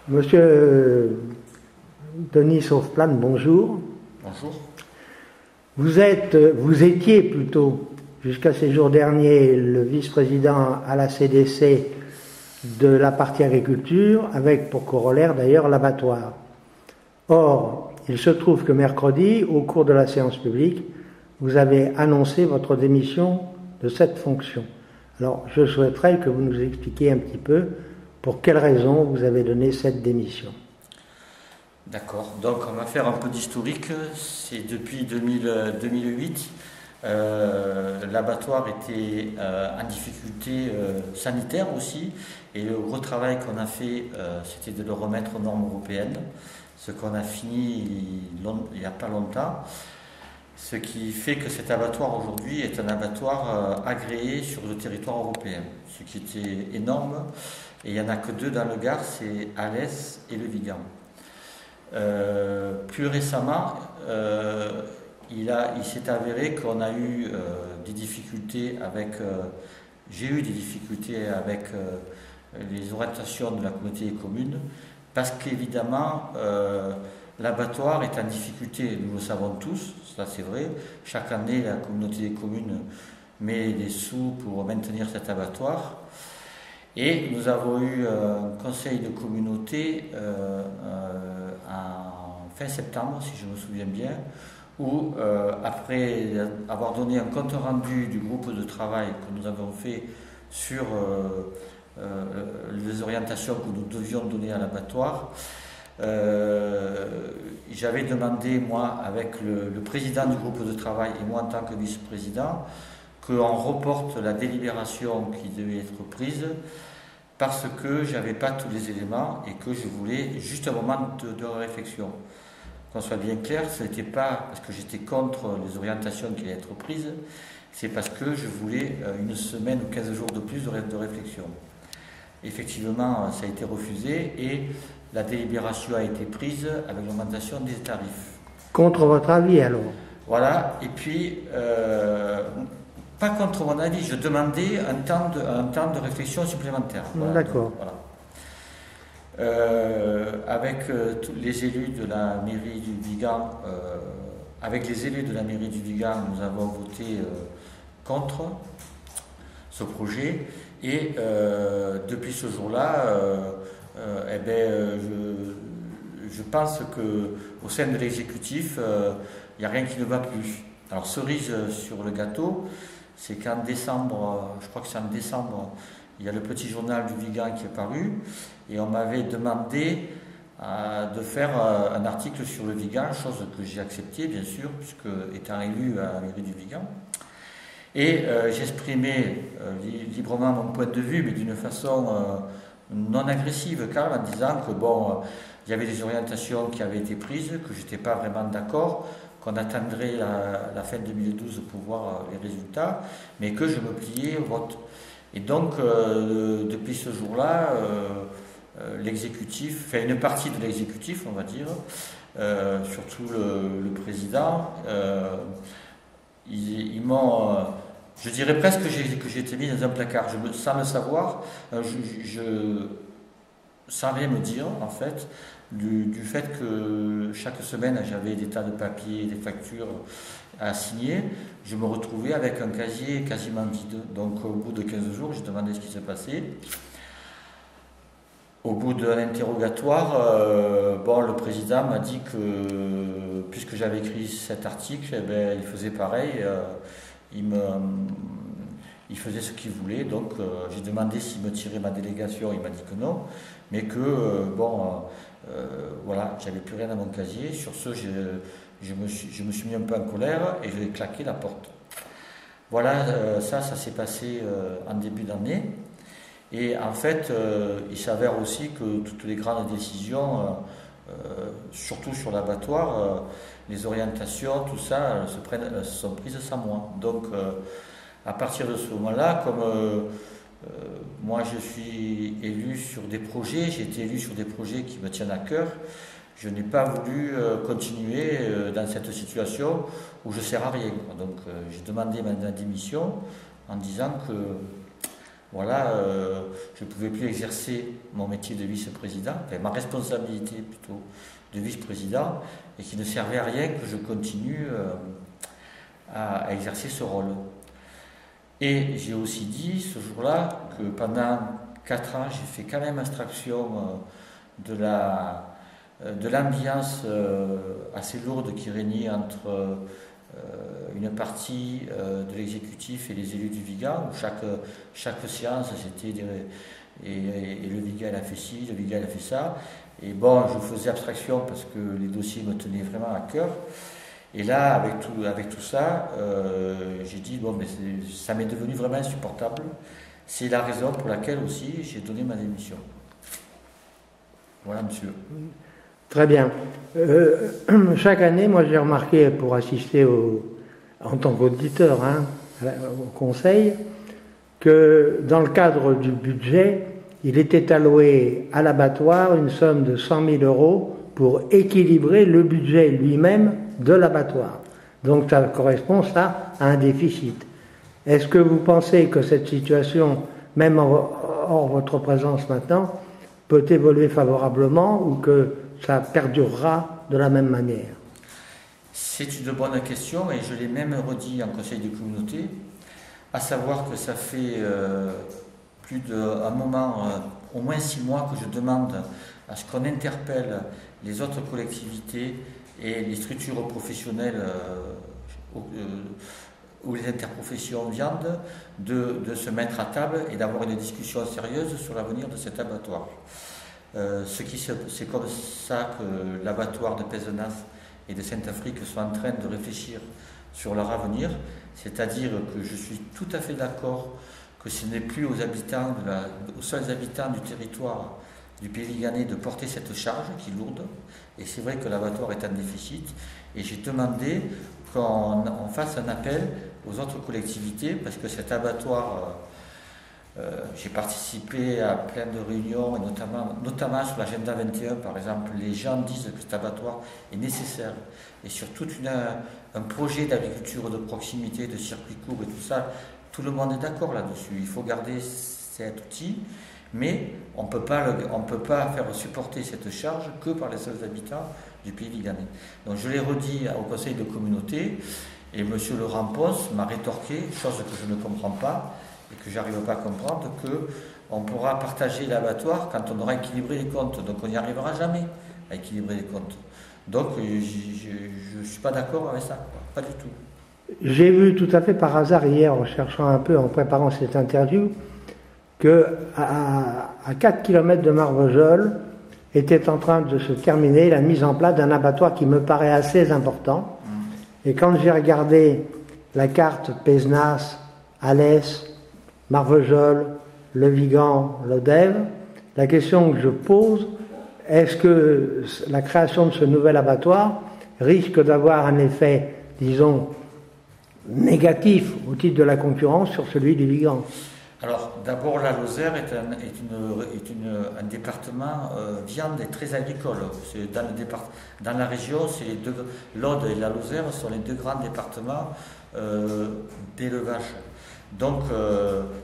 Monsieur Denis Sauveplane, bonjour. Bonjour. Vous étiez plutôt, jusqu'à ces jours derniers, le vice-président à la CDC de la partie agriculture, avec pour corollaire d'ailleurs l'abattoir. Or, il se trouve que mercredi, au cours de la séance publique, vous avez annoncé votre démission de cette fonction. Alors, je souhaiterais que vous nous expliquiez un petit peu pour quelles raisons vous avez donné cette démission. D'accord, donc on va faire un peu d'historique. C'est depuis 2008, l'abattoir était en difficulté sanitaire aussi, et le gros travail qu'on a fait, c'était de le remettre aux normes européennes, ce qu'on a fini il n'y a pas longtemps, ce qui fait que cet abattoir aujourd'hui est un abattoir agréé sur le territoire européen, ce qui était énorme, et il n'y en a que deux dans le Gard, c'est Alès et le Vigan. Plus récemment, il s'est avéré qu'on a eu des difficultés avec, j'ai eu des difficultés avec les orientations de la communauté des communes, parce qu'évidemment, l'abattoir est en difficulté, nous le savons tous, ça c'est vrai. Chaque année, la communauté des communes met des sous pour maintenir cet abattoir. Et nous avons eu un conseil de communauté en fin septembre, si je me souviens bien, où après avoir donné un compte rendu du groupe de travail que nous avons fait sur les orientations que nous devions donner à l'abattoir, j'avais demandé, moi, avec le président du groupe de travail et moi en tant que vice-président, qu'on reporte la délibération qui devait être prise parce que je n'avais pas tous les éléments et que je voulais juste un moment de réflexion. Qu'on soit bien clair, ce n'était pas parce que j'étais contre les orientations qui allaient être prises, c'est parce que je voulais une semaine ou 15 jours de plus de réflexion. Effectivement, ça a été refusé et la délibération a été prise avec l'augmentation des tarifs. Contre votre avis alors? Voilà, et puis, pas contre mon avis, je demandais un temps de réflexion supplémentaire. Voilà, d'accord. Donc, voilà. Avec tous les élus de la mairie du Vigan, nous avons voté contre ce projet. Et depuis ce jour-là, je pense qu'au sein de l'exécutif, il n'y a rien qui ne va plus. Alors, cerise sur le gâteau, c'est qu'en décembre, je crois que c'est en décembre, il y a le petit journal du Vigan qui est paru, et on m'avait demandé de faire un article sur le Vigan, chose que j'ai acceptée, bien sûr, puisque étant élu à la mairie du Vigan. Et j'exprimais librement mon point de vue, mais d'une façon non agressive, car en disant que il y avait des orientations qui avaient été prises, que je n'étais pas vraiment d'accord, qu'on attendrait la fin 2012 pour voir les résultats, mais que je me pliais au vote. Et donc, depuis ce jour-là, l'exécutif, enfin une partie de l'exécutif, on va dire, surtout le président, ils m'ont, je dirais presque que j'ai été mis dans un placard, sans le savoir, sans rien me dire en fait, du fait que chaque semaine j'avais des tas de papiers, des factures à signer, je me retrouvais avec un casier quasiment vide. Donc au bout de 15 jours, j'ai demandé ce qui se passait. Au bout d'un interrogatoire, le président m'a dit que, puisque j'avais écrit cet article, il faisait pareil, il faisait ce qu'il voulait, donc j'ai demandé s'il me tirait ma délégation, il m'a dit que non, mais que, voilà, j'avais plus rien à mon casier. Sur ce, je me suis mis un peu en colère et j'ai claqué la porte. Voilà, ça s'est passé en début d'année. Et en fait, il s'avère aussi que toutes les grandes décisions, surtout sur l'abattoir, les orientations, tout ça, sont prises sans moi. Donc, à partir de ce moment-là, comme moi je suis élu sur des projets, j'ai été élu sur des projets qui me tiennent à cœur, je n'ai pas voulu continuer dans cette situation où je ne sers à rien. Donc, j'ai demandé ma démission en disant que voilà, je ne pouvais plus exercer mon métier de vice-président, enfin, ma responsabilité plutôt de vice-président, et qu'il ne servait à rien que je continue à exercer ce rôle. Et j'ai aussi dit ce jour-là que pendant 4 ans, j'ai fait quand même abstraction de l'ambiance assez lourde qui régnait entre une partie de l'exécutif et les élus du Vigan, où chaque séance c'était et le Vigan a fait ci, le Vigan a fait ça. Et bon, je faisais abstraction parce que les dossiers me tenaient vraiment à cœur. Et là, avec tout ça, j'ai dit, bon, mais ça m'est devenu vraiment insupportable. C'est la raison pour laquelle aussi j'ai donné ma démission. Voilà, monsieur. Très bien. Chaque année, moi j'ai remarqué, pour assister en tant qu'auditeur au conseil, que dans le cadre du budget, il était alloué à l'abattoir une somme de 100 000 € pour équilibrer le budget lui-même de l'abattoir. Donc ça correspond ça à un déficit. Est-ce que vous pensez que cette situation, même hors votre présence maintenant, peut évoluer favorablement ou que ça perdurera de la même manière? C'est une bonne question et je l'ai même redit en conseil de communauté, à savoir que ça fait plus d'un moment, au moins 6 mois que je demande à ce qu'on interpelle les autres collectivités et les structures professionnelles ou les interprofessions viande de se mettre à table et d'avoir une discussion sérieuse sur l'avenir de cet abattoir. C'est comme ça que l'abattoir de Pézenas et de Saint-Afrique sont en train de réfléchir sur leur avenir, c'est-à-dire que je suis tout à fait d'accord que ce n'est plus aux seuls habitants du territoire du pays viganais de porter cette charge qui est lourde, et c'est vrai que l'abattoir est en déficit, et j'ai demandé qu'on fasse un appel aux autres collectivités, parce que cet abattoir, j'ai participé à plein de réunions, et notamment sur l'agenda 21 par exemple, les gens disent que cet abattoir est nécessaire, et sur tout un projet d'agriculture de proximité, de circuit court et tout ça, tout le monde est d'accord là-dessus, il faut garder cet outil, mais on ne peut pas faire supporter cette charge que par les seuls habitants du pays viganais. Donc je l'ai redit au conseil de communauté, et M. Laurent Ponce m'a rétorqué, chose que je ne comprends pas, et que j'arrive pas à comprendre, qu'on pourra partager l'abattoir quand on aura équilibré les comptes. Donc on n'y arrivera jamais à équilibrer les comptes. Donc je ne suis pas d'accord avec ça, quoi. Pas du tout. J'ai vu tout à fait par hasard hier, en cherchant un peu, en préparant cette interview, que à 4 km de Marvejols était en train de se terminer la mise en place d'un abattoir qui me paraît assez important. Et quand j'ai regardé la carte Pézenas, Alès, Marvejols, Le Vigan, Lodève, la question que je pose, est-ce que la création de ce nouvel abattoir risque d'avoir un effet, disons, négatif au titre de la concurrence sur celui du Vigan? Alors, d'abord, la Lozère est un département viande et très agricole. C'est dans la région, l'Aude et la Lozère sont les 2 grands départements d'élevage. Donc,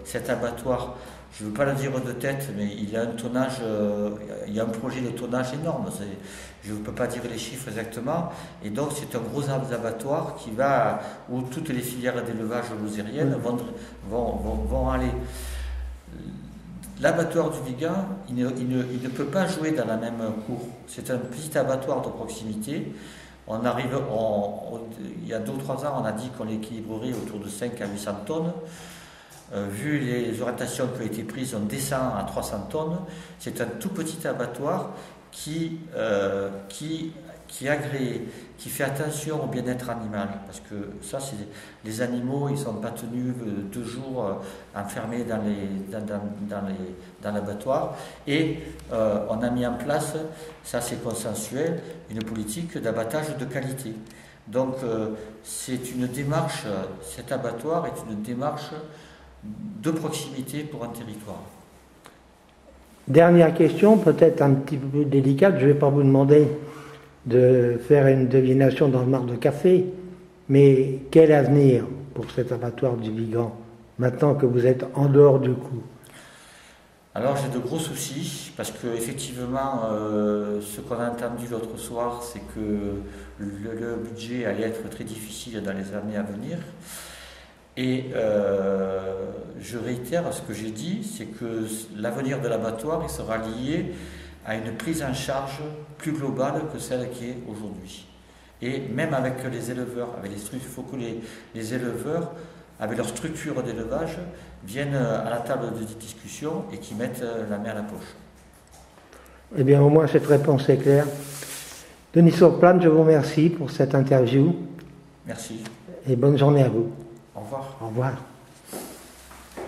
cet abattoir, je ne veux pas le dire de tête, mais il y a un projet de tonnage énorme. Je ne peux pas dire les chiffres exactement. Et donc, c'est un gros abattoir où toutes les filières d'élevage lozériennes vont aller. L'abattoir du Vigan, il ne peut pas jouer dans la même cour. C'est un petit abattoir de proximité. Il y a 2 ou 3 ans, on a dit qu'on l'équilibrerait autour de 5 à 800 tonnes. Vu les orientations qui ont été prises, on descend à 300 tonnes. C'est un tout petit abattoir qui est agréé, qui fait attention au bien-être animal, parce que ça, les animaux, ils ne sont pas tenus 2 jours enfermés dans l'abattoir, et on a mis en place, ça c'est consensuel, une politique d'abattage de qualité. Donc c'est une démarche, cet abattoir est une démarche de proximité pour un territoire. Dernière question, peut-être un petit peu délicate, je ne vais pas vous demander de faire une devination dans le marc de café, mais quel avenir pour cet abattoir du Vigan, maintenant que vous êtes en dehors du coup? Alors j'ai de gros soucis parce que effectivement, ce qu'on a entendu l'autre soir, c'est que le budget allait être très difficile dans les années à venir. Et je réitère ce que j'ai dit, c'est que l'avenir de l'abattoir il sera lié à une prise en charge plus globale que celle qui est aujourd'hui. Et même avec les éleveurs, il faut que les éleveurs, avec leur structure d'élevage, viennent à la table de discussion et qui mettent la main à la poche. Eh bien, au moins, cette réponse est claire. Denis Surplane, je vous remercie pour cette interview. Merci. Et bonne journée à vous. Au revoir. Au revoir.